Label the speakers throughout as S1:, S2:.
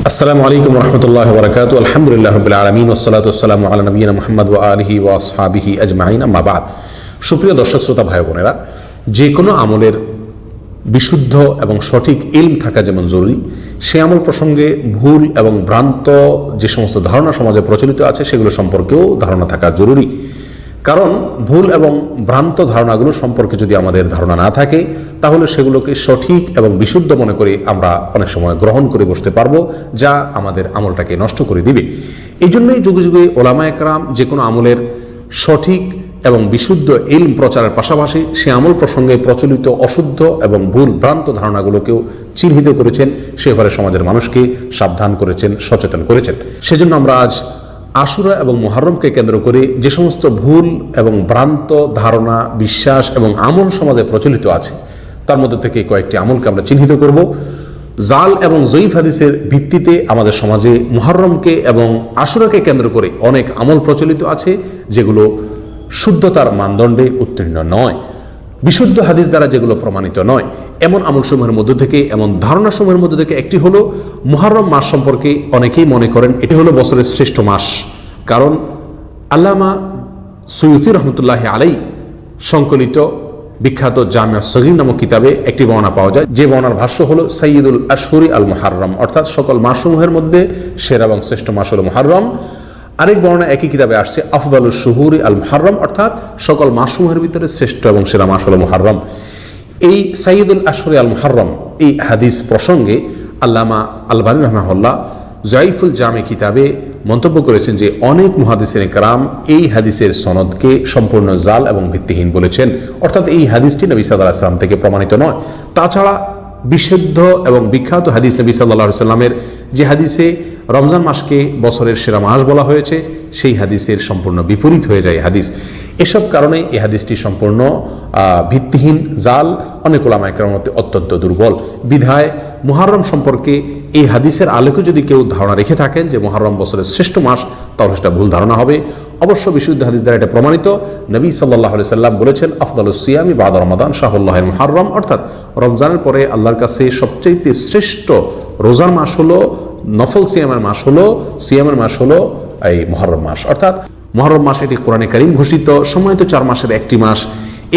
S1: আসসালামু আলাইকুম রহমতুল্লাহ বরকাত আলহামদুলিল্লাহ রবিল আলমিন ওসলাত ওসালাম আলা নবীনা মোহাম্মদ ওয়া আলিহি ওয়া আসহাবিহি আজমাইন আম্মা বাদ। সুপ্রিয় দর্শক শ্রোতা ভাই বোনেরা, যে কোনো আমলের বিশুদ্ধ এবং সঠিক ইলম থাকা যেমন জরুরি, সে আমল প্রসঙ্গে ভুল এবং ভ্রান্ত যে সমস্ত ধারণা সমাজে প্রচলিত আছে সেগুলো সম্পর্কেও ধারণা থাকা জরুরি। কারণ ভুল এবং ভ্রান্ত ধারণাগুলো সম্পর্কে যদি আমাদের ধারণা না থাকে, তাহলে সেগুলোকে সঠিক এবং বিশুদ্ধ মনে করে আমরা অনেক সময় গ্রহণ করে বসতে পারবো, যা আমাদের আমলটাকে নষ্ট করে দিবে। এই জন্যই যুগে যুগে ওলামা একরাম যে কোনো আমলের সঠিক এবং বিশুদ্ধ ইলম প্রচারের পাশাপাশি সে আমল প্রসঙ্গে প্রচলিত অশুদ্ধ এবং ভুল ভ্রান্ত ধারণাগুলোকেও চিহ্নিত করেছেন, সে ব্যাপারে সমাজের মানুষকে সাবধান করেছেন, সচেতন করেছেন। সেজন্য আমরা আজ আশুরা এবং মুহররমকে কেন্দ্র করে যে সমস্ত ভুল এবং ভ্রান্ত ধারণা, বিশ্বাস এবং আমল সমাজে প্রচলিত আছে, তার মধ্যে থেকে কয়েকটি আমলকে আমরা চিহ্নিত করব। জাল এবং জয়ীফ হাদিসের ভিত্তিতে আমাদের সমাজে মুহররমকে এবং আশুরাকে কেন্দ্র করে অনেক আমল প্রচলিত আছে, যেগুলো শুদ্ধতার মানদণ্ডে উত্তীর্ণ নয়, বিশুদ্ধ হাদিস দ্বারা যেগুলো প্রমাণিত নয়। এমন আমলসমূহের মধ্যে থেকে, এমন ধারণাসমূহের মধ্যে থেকে একটি হলো মুহররম মাস সম্পর্কে অনেকেই মনে করেন এটি হলো বছরের শ্রেষ্ঠ মাস। কারণ আল্লামা সুয়ুতি রহমতুল্লাহ আলাই সংকলিত বিখ্যাত জামিয়া সগীর নামক কিতাবে একটি বর্ণনা পাওয়া যায়, যে বর্ণার ভাষ্য হলো সাইয়্যিদুল আশহুরি আল মুহররম, অর্থাৎ সকল মাসসমূহের মধ্যে সেরা এবং শ্রেষ্ঠ মাস হলো মুহররম। আরেক বর্ণনা একই কিতাবে আসছে আফদালুশ শুহুরি আল মুহররম, অর্থাৎ সকল মাসসমূহের ভিতরে শ্রেষ্ঠ এবং সেরা মাস হলো মুহররম। এই সাইয়্যিদুল আশহুরি আল মুহররম এই হাদিস প্রসঙ্গে আল্লামা আলবানী রাহিমাহুল্লাহ যায়ফুল জামে কিতাবে মন্তব্য করেছেন যে অনেক মুহাদ্দিসিন কেরাম এই হাদিসের সনদকে সম্পূর্ণ জাল এবং ভিত্তিহীন বলেছেন, অর্থাৎ এই হাদিসটি নবী সাল্লাল্লাহু আলাইহি ওয়াসাল্লাম থেকে প্রমাণিত নয়। তাছাড়া বিশুদ্ধ এবং বিখ্যাত হাদিস নবী সাল্লাল্লাহু আলাইহি ওয়াসাল্লামের যে হাদিসে রমজান মাসকে বছরের সেরা মাস বলা হয়েছে, সেই হাদিসের সম্পূর্ণ বিপরীত হয়ে যায় হাদিস। এসব কারণে এই হাদিসটি সম্পূর্ণ ভিত্তিহীন, জাল, অনেক ওলামা একরামের মধ্যে অত্যন্ত দুর্বল। বিধায় মুহররম সম্পর্কে এই হাদিসের আলোকে যদি কেউ ধারণা রেখে থাকেন যে মুহররম বছরের শ্রেষ্ঠ মাস, তাহলে সেটা ভুল ধারণা হবে। অবশ্য বিশুদ্ধ হাদিস দ্বারা এটা প্রমাণিত। নবী সাল্লাল্লাহু আলাইহি সাল্লাম বলেছেন আফদালুস সিয়ামি বাদা রমাদান শাহরুল্লাহিল মুহররম, অর্থাৎ রমজানের পরে আল্লাহর কাছে সবচেয়ে শ্রেষ্ঠ রোজার মাস হলো, নফল সিয়ামের মাস হলো এই মুহররম মাস। অর্থাৎ মুহররম মাস এটি কোরআনে কারীম ঘোষিত সম্মানিত 4 মাসের একটি মাস।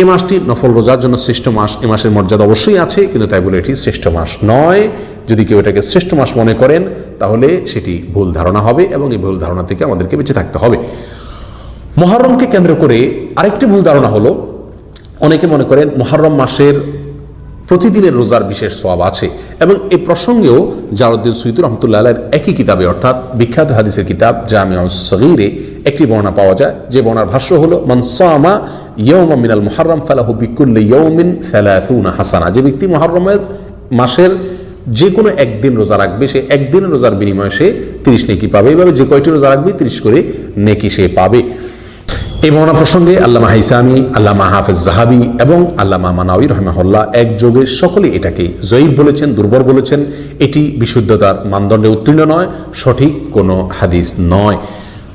S1: এই মাসটি নফল রোজার জন্য শ্রেষ্ঠ মাস। এই মাসের মর্যাদা অবশ্যই আছে, কিন্তু তাই বলে এটি শ্রেষ্ঠ মাস নয়। যদি কেউ এটাকে শ্রেষ্ঠ মাস মনে করেন, তাহলে সেটি ভুল ধারণা হবে এবং এই ভুল ধারণা থেকে আমাদেরকে বেঁচে থাকতে হবে। মুহররমকে কেন্দ্র করে আরেকটি ভুল ধারণা হলো, অনেকে মনে করেন মুহররম মাসের প্রতিদিনের রোজার বিশেষ সওয়াব আছে, এবং এই প্রসঙ্গেও জালালউদ্দিন সুয়ুতী রাহমাতুল্লাহ আলাইহির একই কিতাবে, অর্থাৎ বিখ্যাত হাদিসের কিতাব জামিউস সগীরে একটি বর্ণনা পাওয়া যায়, যে বর্ণার ভাষ্য হলো মান সামা ইয়াওমান মিনাল মুহররম ফালাহু বিকুল্লি ইয়াওমিন 30 হাসানা। যে ব্যক্তি মুহররমের মাসের যে কোনো একদিন রোজা রাখবে, সে একদিনের রোজার বিনিময়ে সে 30 নেকি পাবে। এইভাবে যে কয়টি রোজা রাখবে 30 করে নেকি সে পাবে। এই বর্ণনা প্রসঙ্গে আল্লামা হাইসামি, আল্লামা হাফেজ যাহাবি এবং আল্লামা মানাউই রাহিমাহুল্লাহ একযোগে সকলেই এটাকে জয়ীফ বলেছেন, দুর্বল বলেছেন। এটি বিশুদ্ধতার মানদণ্ডে উত্তীর্ণ নয়, সঠিক কোনো হাদিস নয়।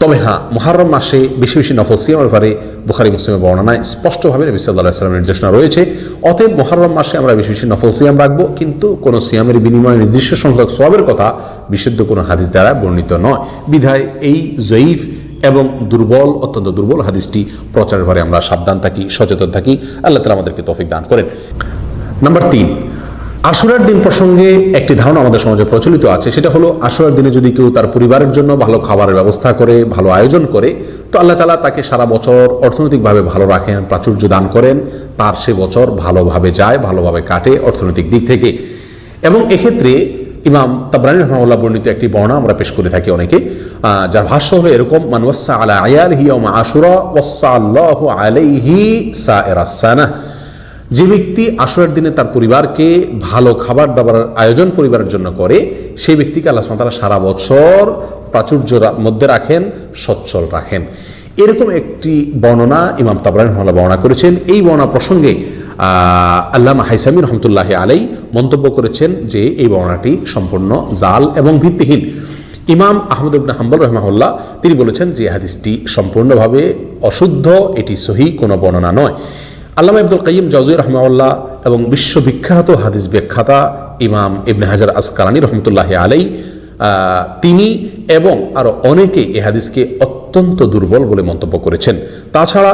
S1: তবে হ্যাঁ, মুহররম মাসে বেশি বেশি নফল সিয়ামের ব্যাপারে বুখারী মুসলিমের বর্ণনায় স্পষ্টভাবে নবী সাল্লাল্লাহু আলাইহি ওয়াসাল্লামের নির্দেশনা রয়েছে। অতএব মুহররম মাসে আমরা বেশি বেশি নফল সিয়াম রাখবো, কিন্তু কোনো সিয়ামের বিনিময়ে নির্দিষ্ট সংখ্যক সওয়াবের কথা বিশুদ্ধ কোনো হাদিস দ্বারা বর্ণিত নয়। বিধায় এই জয়ীফ এবং দুর্বল, অত্যন্ত দুর্বল হাদিসটি প্রচারের ব্যাপারে আমরা সাবধান থাকি, সচেতন থাকি। আল্লাহ তাআলা আমাদেরকে তৌফিক দান করেন। নাম্বার 3, আশুরার দিন প্রসঙ্গে একটি ধারণা আমাদের সমাজে প্রচলিত আছে, সেটা হলো আশুরার দিনে যদি কেউ তার পরিবারের জন্য ভালো খাবারের ব্যবস্থা করে, ভালো আয়োজন করে, তো আল্লাহ তাআলা তাকে সারা বছর অর্থনৈতিকভাবে ভালো রাখেন, প্রাচুর্য দান করেন, তার সে বছর ভালোভাবে যায়, ভালোভাবে কাটে অর্থনৈতিক দিক থেকে। এবং এক্ষেত্রে ইমাম তাবরানী রাহিমাহুল্লাহ বর্ণিত একটি বর্ণনা আমরা পেশ করে থাকি অনেকে, যার ভাষ্য হলো এরকম: মান ওয়াসসা আলা আয়ালিহি ইয়াওমা আশুরা ওয়াসসা আল্লাহু আলাইহি সাইরাস সানাহ। যে ব্যক্তি আশুরার দিনে তার পরিবারকে ভালো খাবার দাবার আয়োজন পরিবারের জন্য করে, সেই ব্যক্তিকে আল্লাহ সুবহানাহু ওয়া তাআলা সারা বছর প্রাচুর্যের মধ্যে রাখেন, সচ্ছল রাখেন। এরকম একটি বর্ণনা ইমাম তাবরানী রাহিমাহুল্লাহ বর্ণনা করেছেন। এই বর্ণনা প্রসঙ্গে আল্লামা হাইসামি রহমতুল্লাহ আলাই মন্তব্য করেছেন যে এই বর্ণনাটি সম্পূর্ণ জাল এবং ভিত্তিহীন। ইমাম আহমদ ইবনে হাম্বল রাহিমাহুল্লাহ তিনি বলেছেন যে হাদিসটি সম্পূর্ণভাবে অশুদ্ধ, এটি সহিহ কোনো বর্ণনা নয়। আল্লামা ইবনুল কাইয়িম জাওযী রাহিমাহুল্লাহ এবং বিশ্ববিখ্যাত হাদিস ব্যাখ্যাতা ইমাম ইবনে হাজার আসকালানী রহমতুল্লাহ আলাই তিনি এবং আরও অনেকে এ হাদিসকে অত্যন্ত দুর্বল বলে মন্তব্য করেছেন। তাছাড়া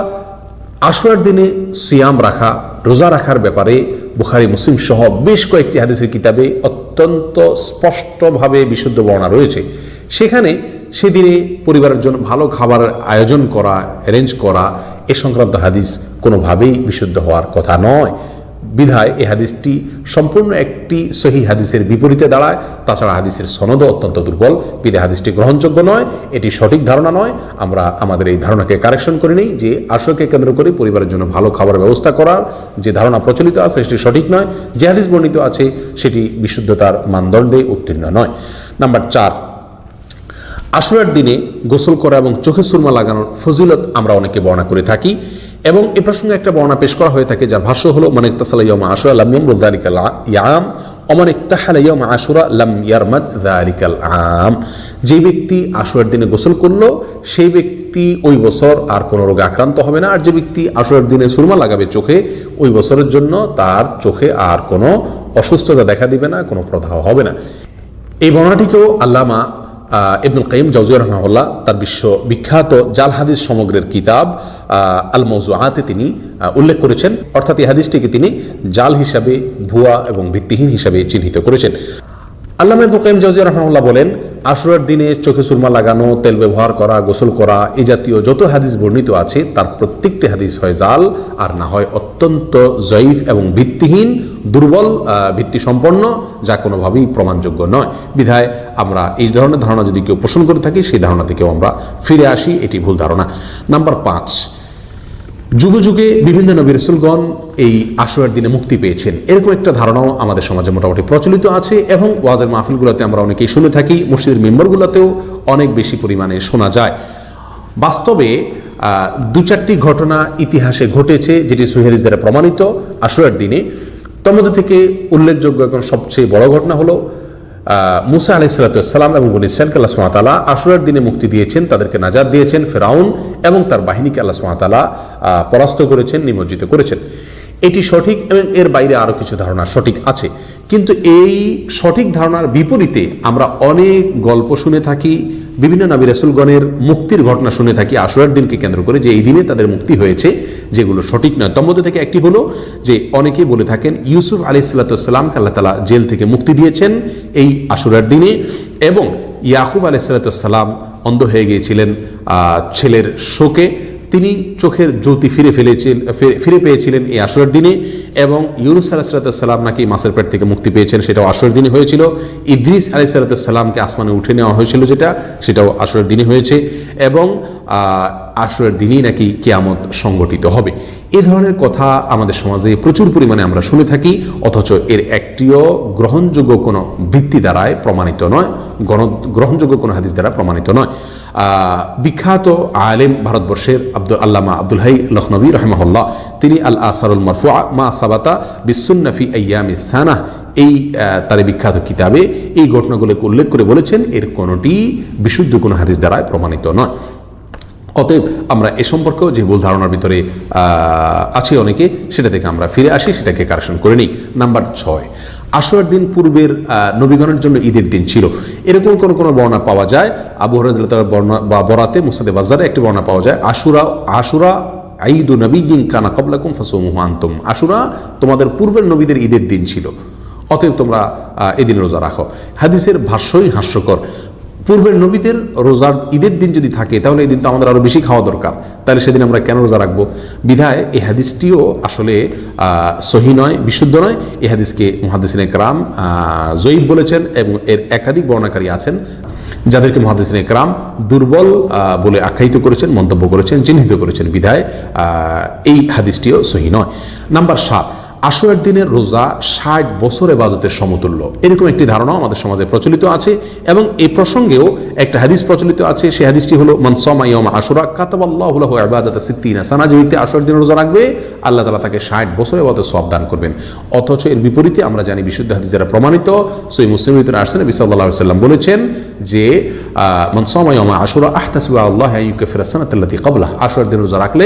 S1: আশুরার দিনে সিয়াম রাখা, রোজা রাখার ব্যাপারে বুখারী মুসলিম সহ বেশ কয়েকটি হাদিসের কিতাবে অত্যন্ত স্পষ্টভাবে বিশুদ্ধ বর্ণনা রয়েছে। সেখানে সেদিনে পরিবারের জন্য ভালো খাবারের আয়োজন করা, অ্যারেঞ্জ করা এ সংক্রান্ত হাদিস কোনোভাবেই বিশুদ্ধ হওয়ার কথা নয়। বিধায় এই হাদিসটি সম্পূর্ণ একটি সহিহ হাদিসের বিপরীতে দাঁড়ায়। তাছাড়া হাদিসের সনদও অত্যন্ত দুর্বল, বিধায় হাদিসটি গ্রহণযোগ্য নয়, এটি সঠিক ধারণা নয়। আমরা আমাদের এই ধারণাকে কারেকশন করে নিই যে আশুরাকে কেন্দ্র করে পরিবারের জন্য ভালো খাবারের ব্যবস্থা করার যে ধারণা প্রচলিত আছে সেটি সঠিক নয়। যে হাদিস বর্ণিত আছে সেটি বিশুদ্ধতার মানদণ্ডে উত্তীর্ণ নয়। নাম্বার 4, আশুরার দিনে গোসল করা এবং চোখে সুরমা লাগানোর ফজিলত আমরা অনেকে বর্ণনা করে থাকি এবং এ প্রসঙ্গে একটা বর্ণনা পেশ করা হয়ে থাকে, যার ভাষ্য হলো মান ইকতাসালা ইয়াউমা আশুরা লাম ইয়ামরুদ যালিকাল ইয়াম ওয়া মান ইকতাহালা ইয়াউমা আশুরা লাম ইয়ারমাদ যালিকাল আম। যে ব্যক্তি আশুরার দিনে গোসল করলো সেই ব্যক্তি ওই বছর আর কোনো রোগে আক্রান্ত হবে না, আর যে ব্যক্তি আশুরার দিনে সুরমা লাগাবে চোখে ওই বছরের জন্য তার চোখে আর কোনো অসুস্থতা দেখা দিবে না, কোনো প্রদাহ হবে না। এই বর্ণনাটিকেও আল্লামা ইবনুল কাইয়িম জাওজিয়্যিহ রাহিমাহুল্লাহ তার বিখ্যাত জাল হাদিস সমগ্রের কিতাব আল মাওযুআতে তিনি উল্লেখ করেছেন, অর্থাৎ এই হাদিসটিকে তিনি জাল হিসাবে, ভুয়া এবং ভিত্তিহীন হিসাবে চিহ্নিত করেছেন। আল্লামা ইবনুল কাইয়িম জাওজিয়্যিহ রাহিমাহুল্লাহ বলেন, আশুরার দিনে চোখে সুরমা লাগানো, তেল ব্যবহার করা, গোসল করা এই জাতীয় যত হাদিস বর্ণিত আছে তার প্রত্যেকটি হাদিস হয় জাল, আর না হয় অত্যন্ত জয়ীফ এবং ভিত্তিহীন, দুর্বল ভিত্তি সম্পন্ন, যা কোনোভাবেই প্রমাণযোগ্য নয়। বিধায় আমরা এই ধরনের ধারণা যদি কেউ পোষণ করে থাকি সেই ধারণা থেকেও আমরা ফিরে আসি, এটি ভুল ধারণা। নাম্বার 5, যুগে যুগে বিভিন্ন নবী রাসূলগণ এই আশুরার দিনে মুক্তি পেয়েছেন, এরকম একটা ধারণাও আমাদের সমাজে মোটামুটি প্রচলিত আছে এবং ওয়াজের মাহফিলগুলোতে আমরা অনেকেই শুনে থাকি, মসজিদের মেম্বরগুলোতেও অনেক বেশি পরিমাণে শোনা যায়। বাস্তবে 2-4টি ঘটনা ইতিহাসে ঘটেছে যেটি সহিহ হাদিস দ্বারা প্রমাণিত আশুরার দিনে। তার মধ্যে থেকে উল্লেখযোগ্য এবং সবচেয়ে বড় ঘটনা হলো মুসা আলাইহিস সালাম এবং বনী ইসরাঈলকে আল্লাহ সুবহানাহু ওয়া তাআলা আশুরার দিনে মুক্তি দিয়েছেন, তাদেরকে নাজাত দিয়েছেন। ফিরআউন এবং তার বাহিনীকে আল্লাহ সুবহানাহু ওয়া তাআলা পরাস্ত করেছেন, নিমজ্জিত করেছেন। এটি সঠিক এবং এর বাইরে আরও কিছু ধারণা সঠিক আছে, কিন্তু এই সঠিক ধারণার বিপরীতে আমরা অনেক গল্প শুনে থাকি, বিভিন্ন নবী রাসূলগণের মুক্তির ঘটনা শুনে থাকি আশুরার দিনকে কেন্দ্র করে, যে এই দিনে তাদের মুক্তি হয়েছে, যেগুলো সঠিক নয়। তার মধ্যে থেকে একটি হলো যে অনেকেই বলে থাকেন ইউসুফ আলাইহিস সালামকে আল্লাহ তাআলা জেল থেকে মুক্তি দিয়েছেন এই আশুরার দিনে, এবং ইয়াকুব আলাইহিস সালাম অন্ধ হয়ে গিয়েছিলেন ছেলের শোকে, তিনি চোখের জ্যোতি ফিরে পেয়েছিলেন এই আশুরার দিনে, এবং ইউনুস আলাইহিস সালাম নাকি মাছের পেট থেকে মুক্তি পেয়েছেন, সেটাও আশুরার দিনে হয়েছিল। ইদ্রিস আলাইহিস সালামকে আসমানে উঠে নেওয়া হয়েছিল সেটাও আশুরার দিনে হয়েছে, এবং আশুরার দিনই নাকি কিয়ামত সংগঠিত হবে। এই ধরনের কথা আমাদের সমাজে প্রচুর পরিমাণে আমরা শুনে থাকি, অথচ এর একটিও গ্রহণযোগ্য কোনো ভিত্তি দ্বারায় প্রমাণিত নয়, গ্রহণযোগ্য কোনো হাদিস দ্বারা প্রমাণিত নয়। বিখ্যাত আলেম ভারতবর্ষের আল্লামা আব্দুল হাই লখনবী রাহিমাহুল্লাহ তিনি আল আসারুল মারফুআ মা সাবাতা বিসুন্নাহ ফি আইয়ামিস সানাহ এই তার বিখ্যাত কিতাবে এই ঘটনাগুলোকে উল্লেখ করে বলেছেন এর কোনোটি বিশুদ্ধ কোনো হাদিস দ্বারা প্রমাণিত নয়। অতএব আমরা এ সম্পর্কেও যে ভুল ধারণার ভিতরে আছি অনেকে, সেটা থেকে আমরা ফিরে আসি, সেটাকে কারেকশন করে নিই। নাম্বার 6, আশুরার দিন পূর্বের নবীগণের জন্য ঈদের দিন ছিল, এরকম কোনো বর্ণনা পাওয়া যায়। আবু হুরায়রা রাদিয়াল্লাহু তাআলা বর্ণনা বা বরাতে মুসনাদে বাজ্জারে একটি বর্ণনা পাওয়া যায়, আশুরা ঈদু নবিয়্যিন কানা ক্বাবলাকুম ফাসুমুহু আনতুম, আশুরা তোমাদের পূর্বের নবীদের ঈদের দিন ছিল, অতএব তোমরা এদিন রোজা রাখো। হাদিসের ভাষ্যই হাস্যকর। পূর্বের নবীদের রোজার ঈদের দিন যদি থাকে তাহলে এই দিন তো আমাদের আরও বেশি খাওয়া দরকার, তাহলে সেদিন আমরা কেন রোজা রাখবো? বিধায় এই হাদিসটিও আসলে সহি নয়, বিশুদ্ধ নয়। এই হাদিসকে মুহাদ্দিসিনে কেরাম জয়ীফ বলেছেন এবং এর একাধিক বর্ণনাকারী আছেন যাদেরকে মুহাদ্দিসিনে কেরাম দুর্বল বলে আখ্যায়িত করেছেন, মন্তব্য করেছেন, চিহ্নিত করেছেন। বিধায় এই হাদিসটিও সহি নয়। নাম্বার 7, আশুরার দিনের রোজা 60 বছর ইবাদতের সমতুল্য, এরকম একটি ধারণা আমাদের সমাজে প্রচলিত আছে এবং এই প্রসঙ্গেও একটা হাদিস প্রচলিত আছে। সেই হাদিসটি হলো মান সামা ইয়াউমা আশুরা কাতাবাল্লাহু লাহু ইবাদাতা 60 সানা, যে ব্যক্তি আশুরার দিনে রোজা রাখবে আল্লাহ তাআলা তাকে 60 বছর ইবাদতের সওয়াব দান করবেন। অথচ এর বিপরীতে আমরা জানি বিশুদ্ধ হাদিস দ্বারা প্রমাণিত সহিহ মুসলিমের ভিতরে আসছে নবী সাল্লাল্লাহু আলাইহি ওয়াসাল্লাম বলেছেন যে মান সামা ইয়াওমা আশুরা আহতাসিবু আল্লাহ আন ইউকাফিরা সানাতাল্লাতী ক্বাবলাহ, আশুরার দিন রোজা রাখলে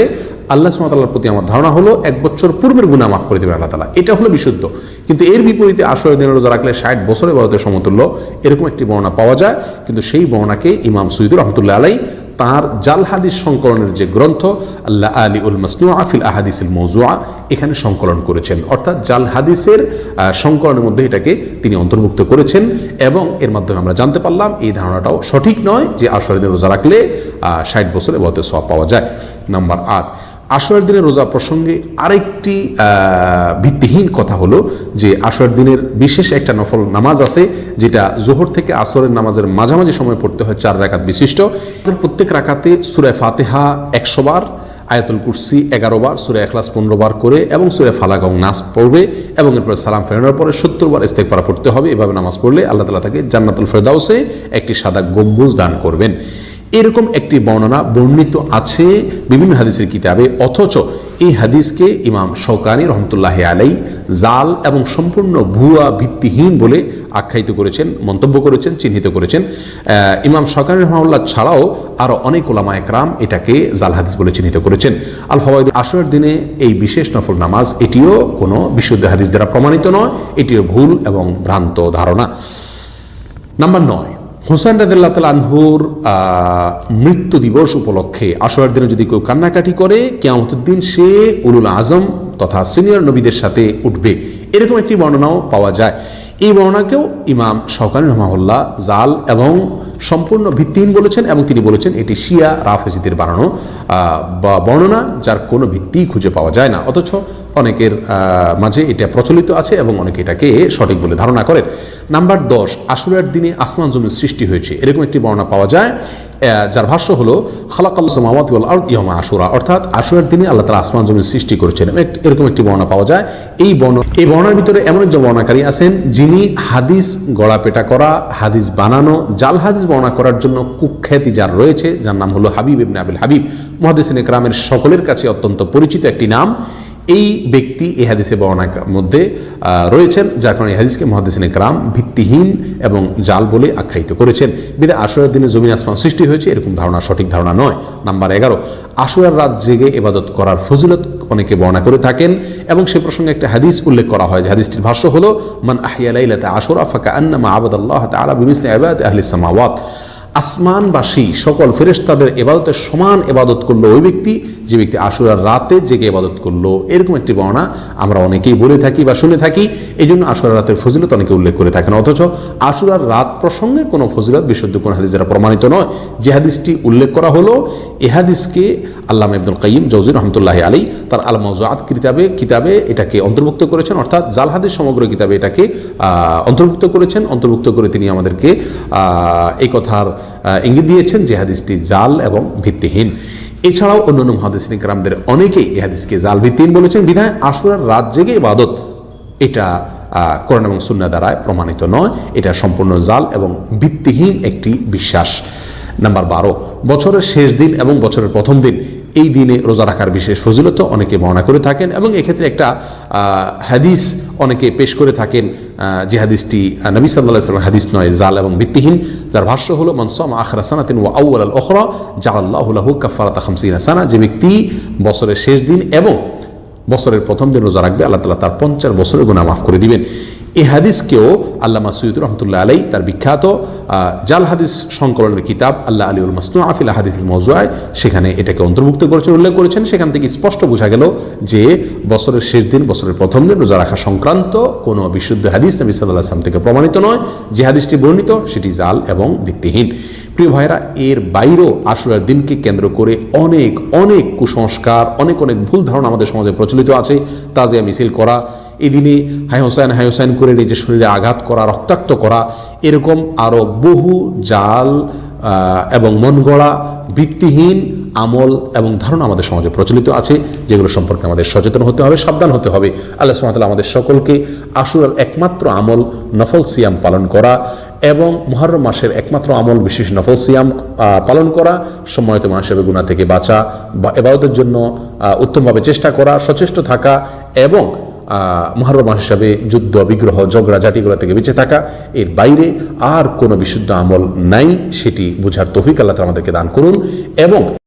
S1: আল্লাহ সুবহানাহু ওয়া তাআলার প্রতি আমার ধারণা হলো 1 বছর পূর্বের গুনাহ মাফ করে দেবেন আল্লাহ তাআলা। এটা হলো বিশুদ্ধ। কিন্তু এর বিপরীতে আশুরার দিন রোজা রাখলে 60 বছরের ইবাদতের সমতুল্য, এরকম একটি বর্ণনা পাওয়া যায়। কিন্তু সেই বর্ণনাকে ইমাম সুয়ুতী রাহমাতুল্লাহ আলাইহি তার জাল হাদিস সংকলনের যে গ্রন্থ আল্লাহ আলী উল মাসনুআ ফিল আহাদিসিল মওজুআ, এখানে সংকলন করেছেন। অর্থাৎ জাল হাদিসের সংকলনের মধ্যে এটাকে তিনি অন্তর্ভুক্ত করেছেন, এবং এর মাধ্যমে আমরা জানতে পারলাম এই ধারণাটাও সঠিক নয় যে আশুরার দিনে রোজা রাখলে 60 বছর ইবাদতের সওয়াব পাওয়া যায়। নাম্বার 8, আশুরার দিনের রোজা প্রসঙ্গে আরেকটি ভিত্তিহীন কথা হলো যে আশুরার দিনের বিশেষ একটা নফল নামাজ আছে, যেটা জোহর থেকে আসরের নামাজের মাঝামাঝি সময় পড়তে হয় 4 রাকাত বিশিষ্ট। প্রত্যেক রাকাতে সূরা ফাতিহা 100 বার, আয়াতুল কুরসি 11 বার, সূরা ইখলাস 15 বার করে এবং সূরা ফালাক এবং নাস পড়বে, এবং এরপর সালাম ফেরানোর পরে 70 বার ইস্তেগফার পড়তে হবে। এভাবে নামাজ পড়লে আল্লাহ তাআলা তাকে জান্নাতুল ফেরদাউসে একটি সাদা গম্বুজ দান করবেন। এরকম একটি বর্ণনা বর্ণিত আছে বিভিন্ন হাদিসের কিতাবে, অথচ এই হাদিসকে ইমাম শওকানী রহমতুল্লাহি আলাইহি জাল এবং সম্পূর্ণ ভুয়া ভিত্তিহীন বলে আখ্যায়িত করেছেন, মন্তব্য করেছেন, চিহ্নিত করেছেন। ইমাম শওকানী রহমাহুল্লাহ ছাড়াও আরও অনেক উলামা একরাম এটাকে জাল হাদিস বলে চিহ্নিত করেছেন। আল ফাওয়াইদ, আশুরার দিনে এই বিশেষ নফল নামাজ এটিও কোনো বিশুদ্ধ হাদিস দ্বারা প্রমাণিত নয়, এটিও ভুল এবং ভ্রান্ত ধারণা। নাম্বার 9, হুসাইন রাদিয়াল্লাহু তাআলা আনহুর মৃত্যু দিবস উপলক্ষে আশুরার দিনে যদি কেউ কান্নাকাটি করে, কিয়ামতের দিন সে উলুল আজম তথা সিনিয়র নবীদের সাথে উঠবে, এরকম একটি বর্ণনাও পাওয়া যায়। এই বর্ণনাকেও ইমাম শওকানী রাহমাহুল্লাহ জাল এবং সম্পূর্ণ ভিত্তিহীন বলেছেন, এবং তিনি বলেছেন এটি শিয়া রাফেজিদের বানানো বর্ণনা, যার কোনো ভিত্তি খুঁজে পাওয়া যায় না। অথচ অনেকের মাঝে এটা প্রচলিত আছে এবং অনেকে এটাকে সঠিক বলে ধারণা করেন। নাম্বার 10, আশুরার দিনে আসমান জমিন সৃষ্টি হয়েছে, এরকম একটি বর্ণনা পাওয়া যায়, যার ভাষ্য হলো খালাকাল্লাহু সামাওয়াতি ওয়াল আরদ ইয়াওমা আশুরা, অর্থাৎ আশুরার দিনে আল্লাহ তাআলা আসমান জমিন সৃষ্টি করেছেন, এরকম একটি বর্ণনা পাওয়া যায়। এই বর্ণনার ভিতরে এমন একজন বর্ণনাকারী আছেন যিনি হাদিস গড়াপেটা করা, হাদিস বানানো, জাল হাদিস বর্ণনা করার জন্য কুখ্যাতি যার রয়েছে, যার নাম হলো হাবিব ইবনে আবিল হাবিব। মুহাদ্দিসিনে কেরামের সকলের কাছে অত্যন্ত পরিচিত একটি নাম। এই ব্যক্তি এই হাদিসে বর্ণনার মধ্যে রয়েছেন, যার কারণে এই হাদিসকে মুহাদ্দিসিনে কেরাম ভিত্তিহীন এবং জাল বলে আখ্যায়িত করেছেন। বিধায় আশুরার দিনে জমিন আসমান সৃষ্টি হয়েছে, এরকম ধারণা সঠিক ধারণা নয়। নাম্বার 11, আশুরার রাত জেগে ইবাদত করার ফজিলত অনেকে বর্ণনা করে থাকেন, এবং সে প্রসঙ্গে একটা হাদিস উল্লেখ করা হয়, যে হাদিসটির ভাষ্য হলো মান আহইয়া লাইলাতা আশুরা ফাকান্নামা আবাদাল্লাহ তাআলা বিমিসলি ইবাদাতি আহলিস সামাওয়াত, আসমানবাসী সকল ফেরেশতাদের ইবাদতের সমান ইবাদত করলো ওই ব্যক্তি যে ব্যক্তি আশুরার রাতে জেগে ইবাদত করলো, এরকম একটি বর্ণনা আমরা অনেকেই বলে থাকি বা শুনে থাকি। এই জন্য আশুরার রাতের ফজিলত অনেকে উল্লেখ করে থাকেন, অথচ আশুরার রাত প্রসঙ্গে কোনো ফজিলত বিশুদ্ধ কোনো হাদিস দ্বারা প্রমাণিত নয়। যে হাদিসটি উল্লেখ করা হলো, এ হাদিসকে আল্লামা ইবনুল কাইয়িম জাওযী রাহমাতুল্লাহি আলাইহি তার আল মাওজুআত কিতাবে এটাকে অন্তর্ভুক্ত করেছেন, অর্থাৎ জাল হাদিস সমগ্র কিতাবে এটাকে অন্তর্ভুক্ত করেছেন। অন্তর্ভুক্ত করে তিনি আমাদেরকে এই কথার ইঙ্গিত দিয়েছেন যে হাদিসটি জাল এবং ভিত্তিহীন। এছাড়াও অন্যান্য মুহাদ্দিসিন কেরামদের অনেকেই এই হাদিসকে জাল ভিত্তিহীন বলেছেন। বিধায় আশুরার রাত জেগে ইবাদত এটা কোরআন এবং সুন্নাহ দ্বারা প্রমাণিত নয়, এটা সম্পূর্ণ জাল এবং ভিত্তিহীন একটি বিশ্বাস। নাম্বার 12, বছরের শেষ দিন এবং বছরের প্রথম দিন, এই দিনে রোজা রাখার বিশেষ ফজিলত অনেকে বর্ণনা করে থাকেন, এবং এক্ষেত্রে একটা হাদিস অনেকে পেশ করে থাকেন, যে হাদিসটি নবী সাল্লাল্লাহু আলাইহি ওয়াসাল্লাম হাদিস নয়, জাল এবং ভিত্তিহীন, যার ভাষ্য হলো মান সামা আখিরা সানাতিন ওয়া আউয়ালাল উখরা জাআলাল্লাহু লাহু কাফারাতা 50 সানা, যে ব্যক্তি বছরের শেষ দিন এবং বছরের প্রথম দিন রোজা রাখবে, আল্লাহ তাআলা তার 50 বছরের গুনাহ মাফ করে দিবেন। এই হাদিসকেও আল্লামা সুয়ুতী রহমতুল্লাহ আলাইহি তার বিখ্যাত জাল হাদিস সংকলনের কিতাব আল্লাহ আলী উল মাসনুআ ফিল আহাদিসিল মওজুআ, সেখানে এটাকে অন্তর্ভুক্ত করেছেন, উল্লেখ করেছেন। সেখান থেকে স্পষ্ট বোঝা গেল যে বছরের শেষ দিন, বছরের প্রথম দিন রোজা রাখা সংক্রান্ত কোনো বিশুদ্ধ হাদিস নবী সাল্লাল্লাহু আলাইহি ওয়াসাল্লাম থেকে প্রমাণিত নয়। যে হাদিসটি বর্ণিত সেটি জাল এবং ভিত্তিহীন। প্রিয় ভাইরা, এর বাইরেও আশুরার দিনকে কেন্দ্র করে অনেক অনেক কুসংস্কার, অনেক অনেক ভুল ধারণা আমাদের সমাজে প্রচলিত আছে। তাজিয়া মিছিল করা, এই দিনে হাই হোসাইন করে নিজের শরীরে আঘাত করা, রক্তাক্ত করা, এরকম আরও বহু জাল এবং মন গড়া ভিত্তিহীন আমল এবং ধারণা আমাদের সমাজে প্রচলিত আছে, যেগুলো সম্পর্কে আমাদের সচেতন হতে হবে, সাবধান হতে হবে। আল্লাহ সুবহানাহু ওয়া তাআলা আমাদের সকলকে আশুরার একমাত্র আমল নফল সিয়াম পালন করা এবং মুহররম মাসের একমাত্র আমল বিশেষ নফল সিয়াম পালন করা, সম্মানিত মানুষের গুনাহ থেকে বাঁচা বা ইবাদতের জন্য উত্তমভাবে চেষ্টা করা, সচেষ্ট থাকা এবং মুহররম মাস হিসাবে যুদ্ধ বিগ্রহ ঝগড়াঝাটিগুলো থেকে বেঁচে থাকা, এর বাইরে আর কোনো বিশুদ্ধ আমল নাই, সেটি বুঝার তৌফিক আল্লাহ তাআলা আমাদেরকে দান করুন। এবং